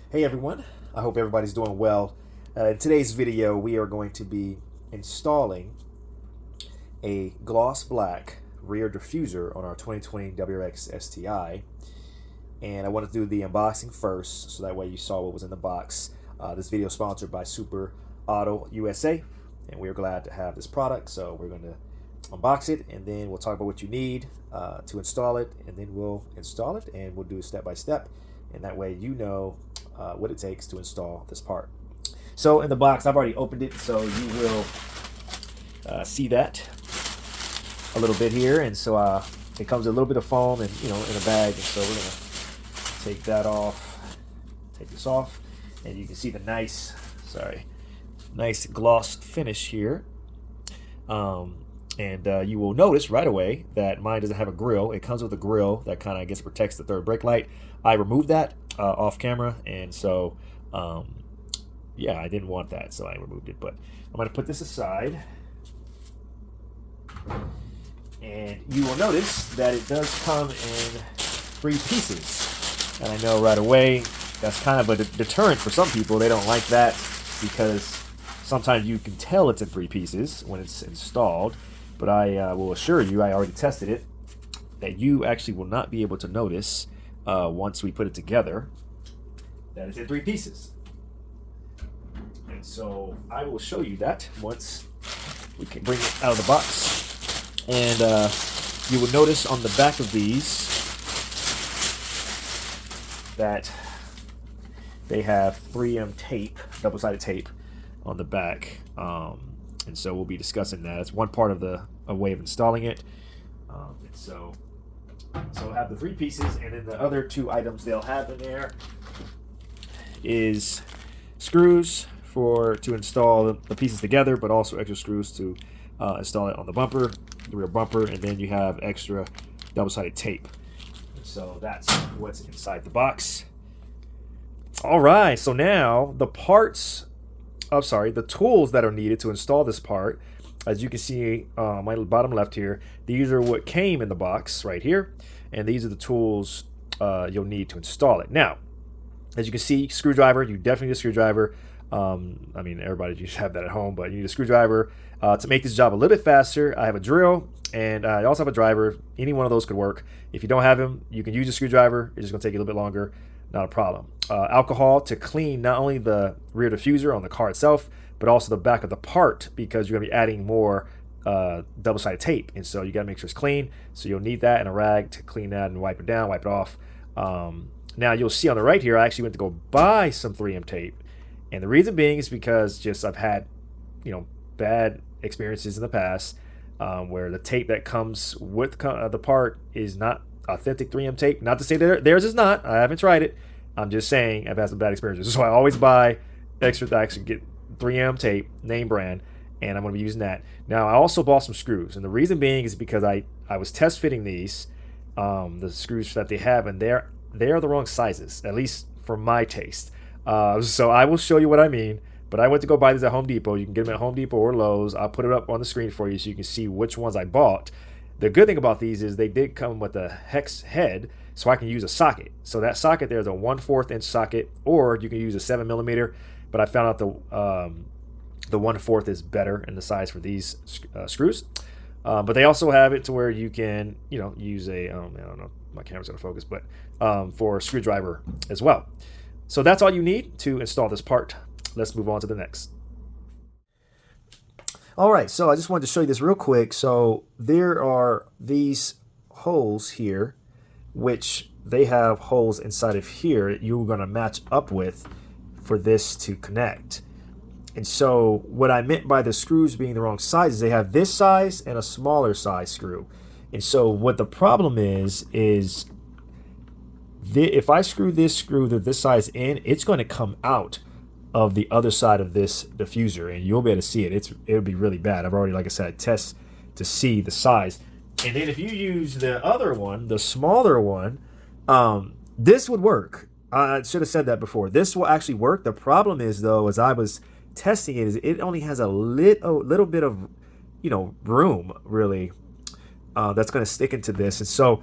Hey everyone, I hope everybody's doing well. In today's video, we are going to be installing a gloss black rear diffuser on our 2020 WRX STI. And I wanted to do the unboxing first, so that way you saw what was in the box. This video is sponsored by Subaru USA, and we're glad to have this product. So we're going to unbox it, and then we'll talk about what you need to install it, and then we'll install it, and we'll do it step by step. And that way you know what it takes to install this part. So in the box, I've already opened it, so you will see that a little bit here. And so it comes with a little bit of foam and in a bag. And so we're gonna take that off, take this off, and you can see the nice gloss finish here. And you will notice right away that mine doesn't have a grill. It comes with a grill that kind of, I guess, protects the third brake light. I removed that off camera, and so yeah, I didn't want that, so I removed it. But I'm going to put this aside, and you will notice that it does come in 3 pieces. And I know right away that's kind of a deterrent for some people. They don't like that because sometimes you can tell it's in 3 pieces when it's installed. But I will assure you, I already tested it, that you actually will not be able to notice once we put it together that it's in 3 pieces. And so I will show you that once we can bring it out of the box. And you will notice on the back of these that they have 3M tape, double-sided tape on the back. And so we'll be discussing that. It's one part of a way of installing it. And so we'll have the 3 pieces, and then the other 2 items they'll have in there is screws to install the pieces together, but also extra screws to install it on the bumper, the rear bumper, and then you have extra double-sided tape. And so that's what's inside the box. All right, so now the tools that are needed to install this part. As you can see, my bottom left here, these are what came in the box right here, and these are the tools you'll need to install it. Now, as you can see, screwdriver, you definitely need a screwdriver. I mean, everybody just have that at home, but you need a screwdriver to make this job a little bit faster. I have a drill, and I also have a driver. Any one of those could work. If you don't have them, you can use a screwdriver. It's just going to take you a little bit longer. Not a problem. Alcohol to clean not only the rear diffuser on the car itself, but also the back of the part, because you're going to be adding more double-sided tape, and so you got to make sure it's clean. So you'll need that and a rag to clean that and wipe it down, wipe it off. Now you'll see on the right here, I actually went to go buy some 3M tape, and the reason being is because I've had bad experiences in the past where the tape that comes with the part is not authentic 3M tape. Not to say that theirs is not. I haven't tried it. I'm just saying I've had some bad experiences. So I always buy extra. I actually get 3M tape, name brand, and I'm going to be using that. Now I also bought some screws, and the reason being is because I was test fitting these, the screws that they have, and they're the wrong sizes, at least for my taste. So I will show you what I mean. But I went to go buy these at Home Depot. You can get them at Home Depot or Lowe's. I'll put it up on the screen for you so you can see which ones I bought. The good thing about these is they did come with a hex head, so I can use a socket. So that socket there is a 1/4 inch socket, or you can use a 7mm. But I found out the 1/4 is better in the size for these screws. But they also have it to where you can use a I don't know, my camera's gonna focus, but for a screwdriver as well. So that's all you need to install this part. Let's move on to the next. All right, so I just wanted to show you this real quick. So there are these holes here, which they have holes inside of here you're going to match up with for this to connect. And so what I meant by the screws being the wrong size is they have this size and a smaller size screw. And so what the problem is if I screw this size in, it's going to come out of the other side of this diffuser, and you'll be able to see it. It'll be really bad. I've already, like I said, test to see the size. And then if you use the other one, the smaller one, this would work. I should have said that before. This will actually work. The problem is, though, as I was testing it, is it only has a little bit of room really that's going to stick into this. And so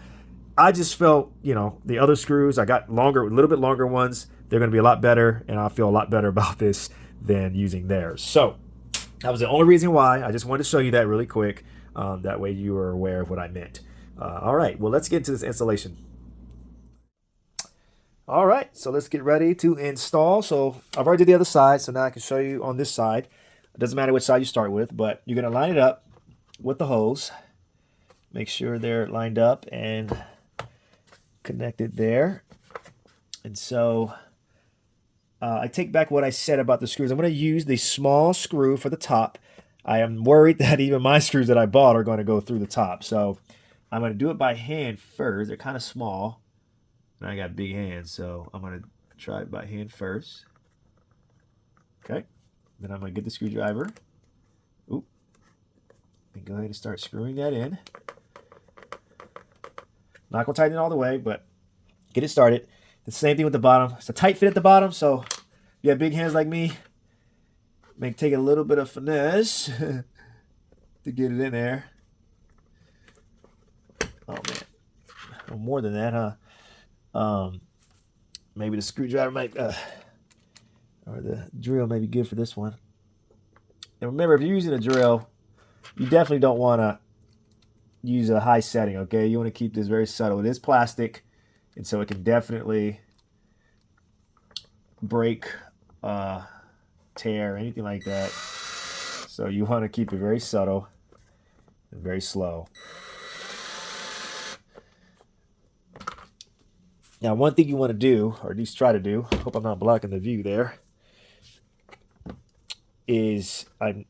I just felt, the other screws, I got a little bit longer ones. they're going to be a lot better, and I feel a lot better about this than using theirs. So that was the only reason why. I just wanted to show you that really quick. That way you are aware of what I meant. All right, well, let's get into this installation. All right, so let's get ready to install. So I've already did the other side, so now I can show you on this side. It doesn't matter which side you start with, but you're going to line it up with the hose. Make sure they're lined up and connected there. And so I take back what I said about the screws. I'm going to use the small screw for the top. I am worried that even my screws that I bought are going to go through the top. So I'm going to do it by hand first. They're kind of small. And I got big hands, so I'm going to try it by hand first. Okay. Then I'm going to get the screwdriver. Oop. And go ahead and start screwing that in. Not going to tighten it all the way, but get it started. The same thing with the bottom. It's a tight fit at the bottom, so if you have big hands like me, it may take a little bit of finesse to get it in there. Oh, man. Oh, more than that, huh? Maybe the screwdriver might, or the drill may be good for this one. And remember, if you're using a drill, you definitely don't want to use a high setting, okay? You want to keep this very subtle. It is plastic, and so it can definitely break, tear, anything like that. So you want to keep it very subtle and very slow. Now, one thing you want to do, or at least try to do, I hope I'm not blocking the view there, is I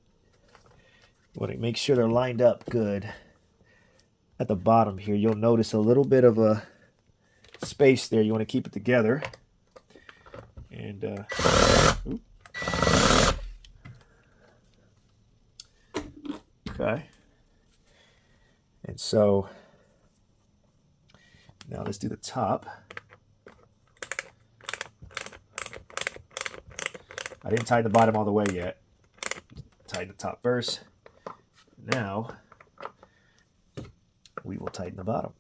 want to make sure they're lined up good. At the bottom here, you'll notice a little bit of a space there. You want to keep it together. And, okay. And so, now let's do the top. I didn't tighten the bottom all the way yet. Tighten the top first. Now, we will tighten the bottom.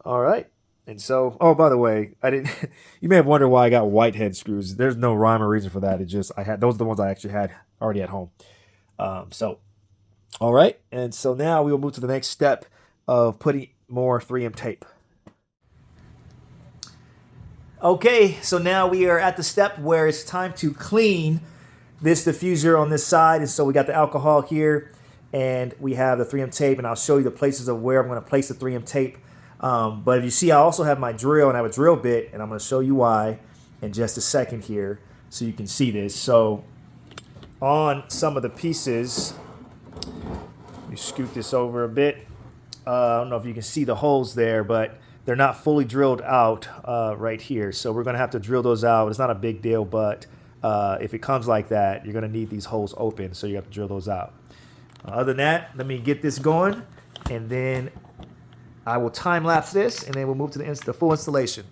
All right. And so, oh, by the way, you may have wondered why I got white head screws. There's no rhyme or reason for that. It just, those are the ones I actually had already at home. All right. And so now we will move to the next step of putting more 3M tape. Okay, so now we are at the step where it's time to clean this diffuser on this side. And so we got the alcohol here, and we have the 3M tape, and I'll show you the places of where I'm going to place the 3M tape. But if you see, I also have my drill, and I have a drill bit, and I'm going to show you why in just a second here so you can see this. So on some of the pieces, let me scoot this over a bit. I don't know if you can see the holes there, but they're not fully drilled out right here. So we're going to have to drill those out. It's not a big deal, but if it comes like that, you're going to need these holes open, so you have to drill those out. Other than that, let me get this going, and then I will time-lapse this, and then we'll move to the full installation.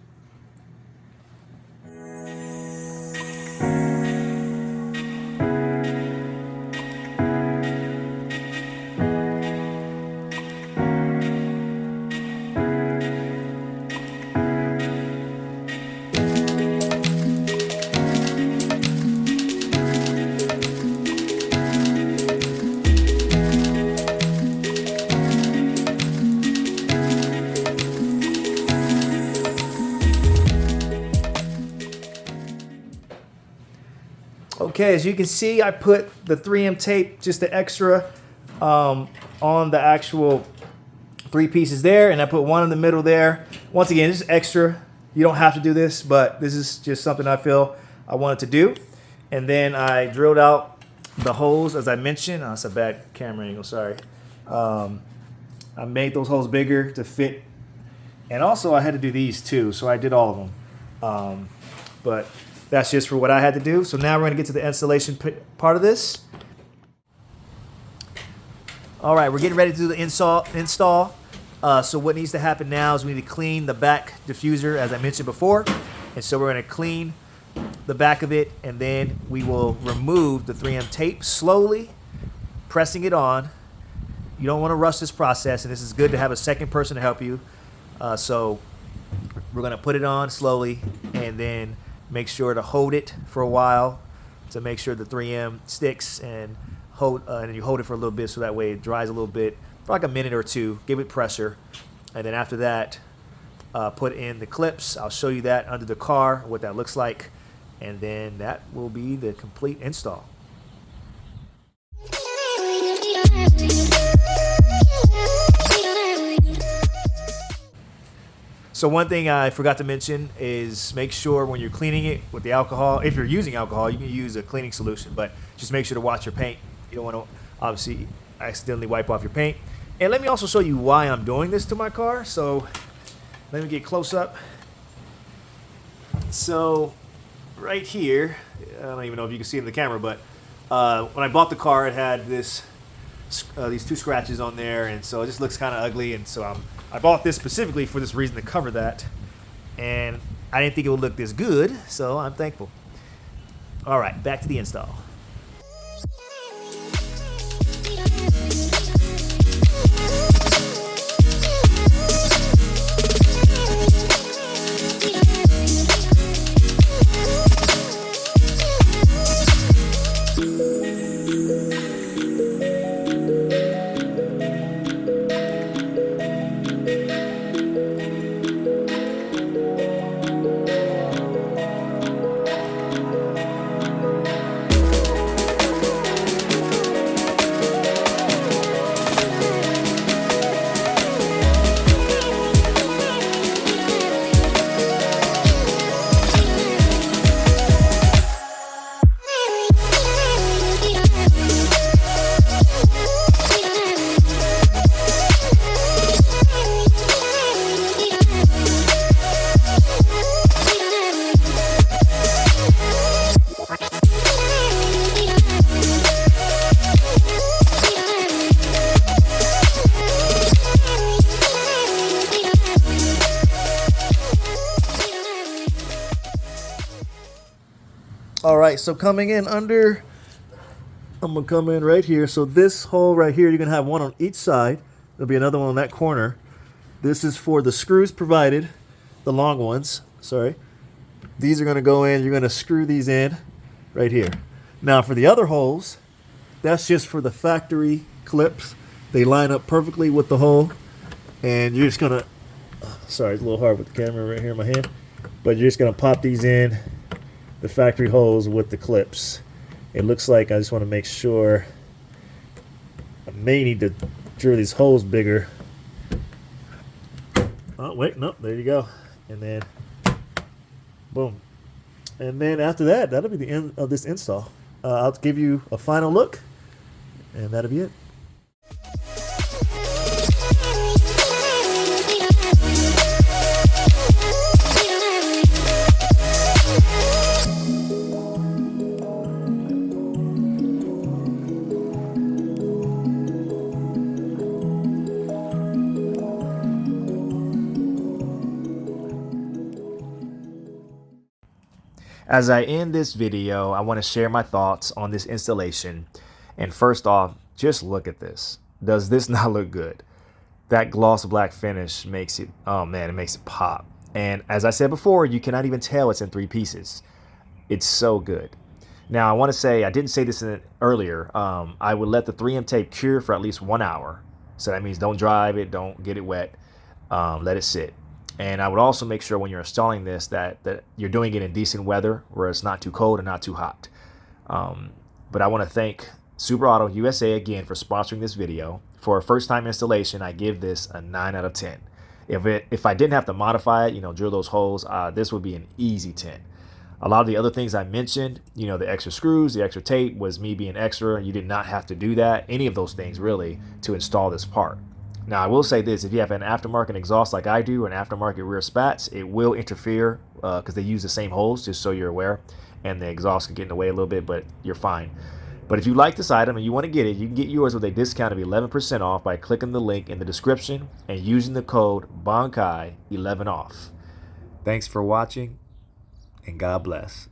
Okay, as you can see, I put the 3M tape, just the extra, on the actual 3 pieces there, and I put one in the middle there. Once again, this is extra. You don't have to do this, but this is just something I feel I wanted to do. And then I drilled out the holes, as I mentioned. Oh, that's a bad camera angle, sorry. I made those holes bigger to fit. And also, I had to do these too, so I did all of them. But that's just for what I had to do. So now we're going to get to the installation part of this. All right, we're getting ready to do the install. So what needs to happen now is we need to clean the back diffuser, as I mentioned before. And so we're going to clean the back of it, and then we will remove the 3M tape slowly, pressing it on. You don't want to rush this process, and this is good to have a second person to help you. So we're going to put it on slowly and then make sure to hold it for a while to make sure the 3M sticks, and and you hold it for a little bit so that way it dries a little bit for like a minute or two. Give it pressure, and then after that, put in the clips. I'll show you that under the car, what that looks like, and then that will be the complete install. So one thing I forgot to mention is make sure when you're cleaning it with the alcohol, if you're using alcohol, you can use a cleaning solution, but just make sure to watch your paint. You don't want to obviously accidentally wipe off your paint. And let me also show you why I'm doing this to my car. So let me get close up. So right here, I don't even know if you can see it in the camera, but when I bought the car, it had these 2 scratches on there, and so it just looks kind of ugly, and so I bought this specifically for this reason, to cover that, and I didn't think it would look this good, so I'm thankful. All right, back to the install. All right, so coming in under, I'm gonna come in right here. So this hole right here, you're gonna have one on each side. There'll be another one on that corner. This is for the screws provided, the long ones, sorry. These are gonna go in, you're gonna screw these in right here. Now for the other holes, that's just for the factory clips. They line up perfectly with the hole, and you're just gonna, sorry, it's a little hard with the camera right here in my hand, but you're just gonna pop these in, the factory holes with the clips. It looks like, I just want to make sure, I may need to drill these holes bigger. Oh wait, no, there you go. And then boom, and then after that, that'll be the end of this install. I'll give you a final look, and that'll be it. As I end this video, I want to share my thoughts on this installation. And first off, just look at this. Does this not look good? That gloss black finish makes it, oh man, it makes it pop. And as I said before, you cannot even tell it's in 3 pieces. It's so good. Now I want to say, I didn't say this earlier, I would let the 3M tape cure for at least 1 hour. So that means don't drive it, don't get it wet, let it sit. And I would also make sure when you're installing this that you're doing it in decent weather where it's not too cold and not too hot. But I want to thank Subaru Auto USA again for sponsoring this video. For a first time installation, I give this a 9 out of 10. If I didn't have to modify it, drill those holes, this would be an easy 10. A lot of the other things I mentioned, the extra screws, the extra tape, was me being extra. You did not have to do that, any of those things really, to install this part. Now I will say this, if you have an aftermarket exhaust like I do, or an aftermarket rear spats, it will interfere because they use the same holes, just so you're aware, and the exhaust can get in the way a little bit, but you're fine. But if you like this item and you want to get it, you can get yours with a discount of 11% off by clicking the link in the description and using the code BONKAI11OFF. Thanks for watching, and God bless.